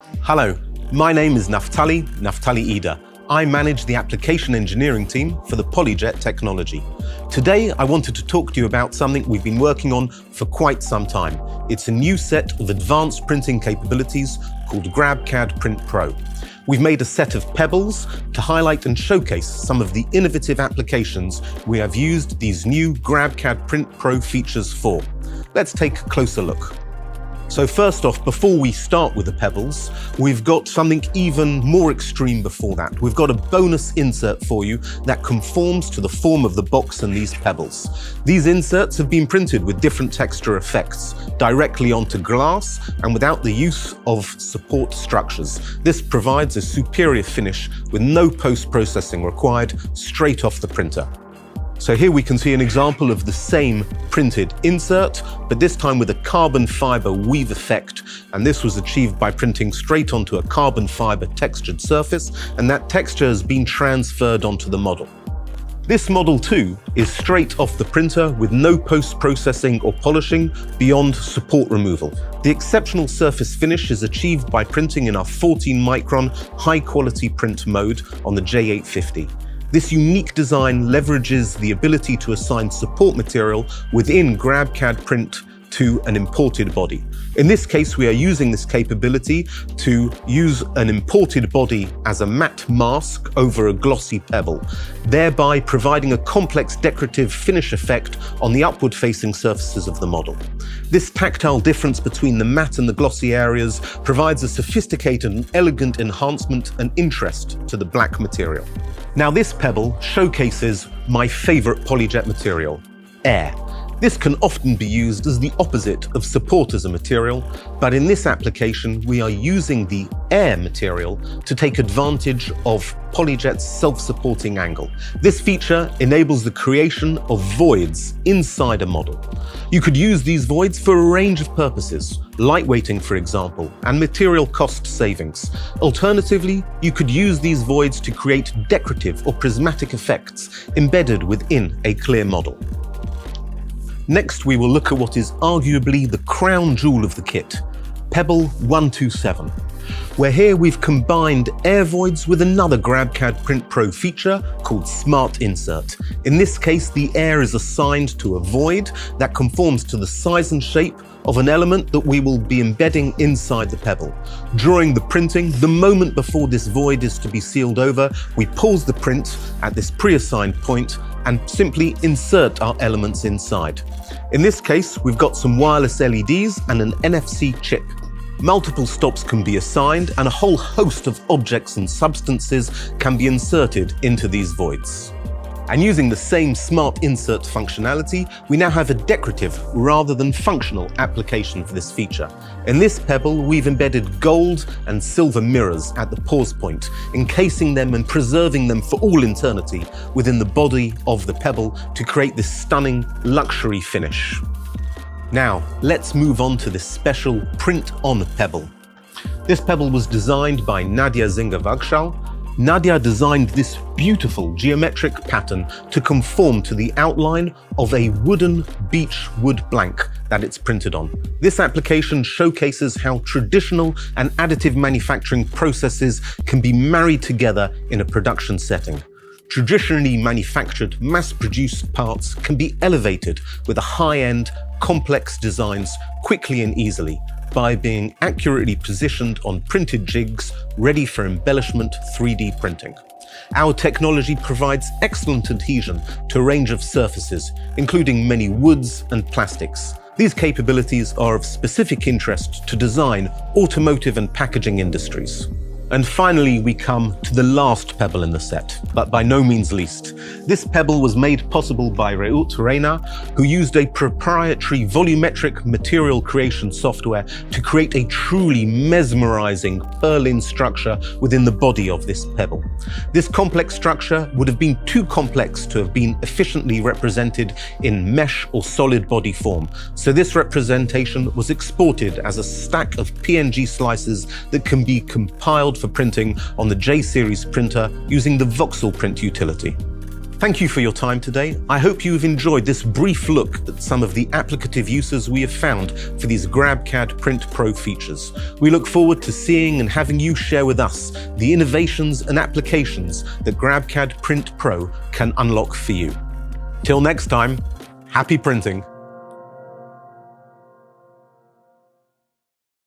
Hello, my name is Naftali Eder. I manage the application engineering team for the PolyJet technology. Today, I wanted to talk to you about something we've been working on for quite some time. It's a new set of advanced printing capabilities called GrabCAD Print Pro. We've made a set of pebbles to highlight and showcase some of the innovative applications we have used these new GrabCAD Print Pro features for. Let's take a closer look. So first off, before we start with the pebbles, we've got something even more extreme before that. We've got a bonus insert for you that conforms to the form of the box and these pebbles. These inserts have been printed with different texture effects directly onto glass and without the use of support structures. This provides a superior finish with no post-processing required straight off the printer. So here we can see an example of the same printed insert, but this time with a carbon fiber weave effect. And this was achieved by printing straight onto a carbon fiber textured surface, and that texture has been transferred onto the model. This model too is straight off the printer with no post-processing or polishing beyond support removal. The exceptional surface finish is achieved by printing in our 14-micron high-quality print mode on the J850. This unique design leverages the ability to assign support material within GrabCAD Print to an imported body. In this case, we are using this capability to use an imported body as a matte mask over a glossy pebble, thereby providing a complex decorative finish effect on the upward-facing surfaces of the model. This tactile difference between the matte and the glossy areas provides a sophisticated and elegant enhancement and interest to the black material. Now, this pebble showcases my favorite PolyJet material, air. This can often be used as the opposite of support as a material, but in this application, we are using the air material to take advantage of PolyJet's self-supporting angle. This feature enables the creation of voids inside a model. You could use these voids for a range of purposes, lightweighting, for example, and material cost savings. Alternatively, you could use these voids to create decorative or prismatic effects embedded within a clear model. Next, we will look at what is arguably the crown jewel of the kit, Pebble 127, where here we've combined air voids with another GrabCAD Print Pro feature called Smart Insert. In this case, the air is assigned to a void that conforms to the size and shape of an element that we will be embedding inside the pebble. During the printing, the moment before this void is to be sealed over, we pause the print at this pre-assigned point and simply insert our elements inside. In this case, we've got some wireless LEDs and an NFC chip. Multiple stops can be assigned and a whole host of objects and substances can be inserted into these voids. And using the same Smart Insert functionality, we now have a decorative rather than functional application for this feature. In this pebble, we've embedded gold and silver mirrors at the pause point, encasing them and preserving them for all eternity within the body of the pebble to create this stunning luxury finish. Now, let's move on to this special print-on pebble. This pebble was designed by Nadia Zinger-Wagschall. Nadia designed this beautiful geometric pattern to conform to the outline of a wooden beech wood blank that it's printed on. This application showcases how traditional and additive manufacturing processes can be married together in a production setting. Traditionally manufactured, mass-produced parts can be elevated with a high-end, complex designs quickly and easily, by being accurately positioned on printed jigs ready for embellishment 3D printing. Our technology provides excellent adhesion to a range of surfaces, including many woods and plastics. These capabilities are of specific interest to design, automotive and packaging industries. And finally, we come to the last pebble in the set, but by no means least. This pebble was made possible by Reut Reina, who used a proprietary volumetric material creation software to create a truly mesmerizing purlin structure within the body of this pebble. This complex structure would have been too complex to have been efficiently represented in mesh or solid body form, so this representation was exported as a stack of PNG slices that can be compiled for printing on the J-series printer using the voxel print utility. Thank you for your time today. I hope you've enjoyed this brief look at some of the applicative uses we have found for these GrabCAD Print Pro features. We look forward to seeing and having you share with us the innovations and applications that GrabCAD Print Pro can unlock for you. Till next time, happy printing.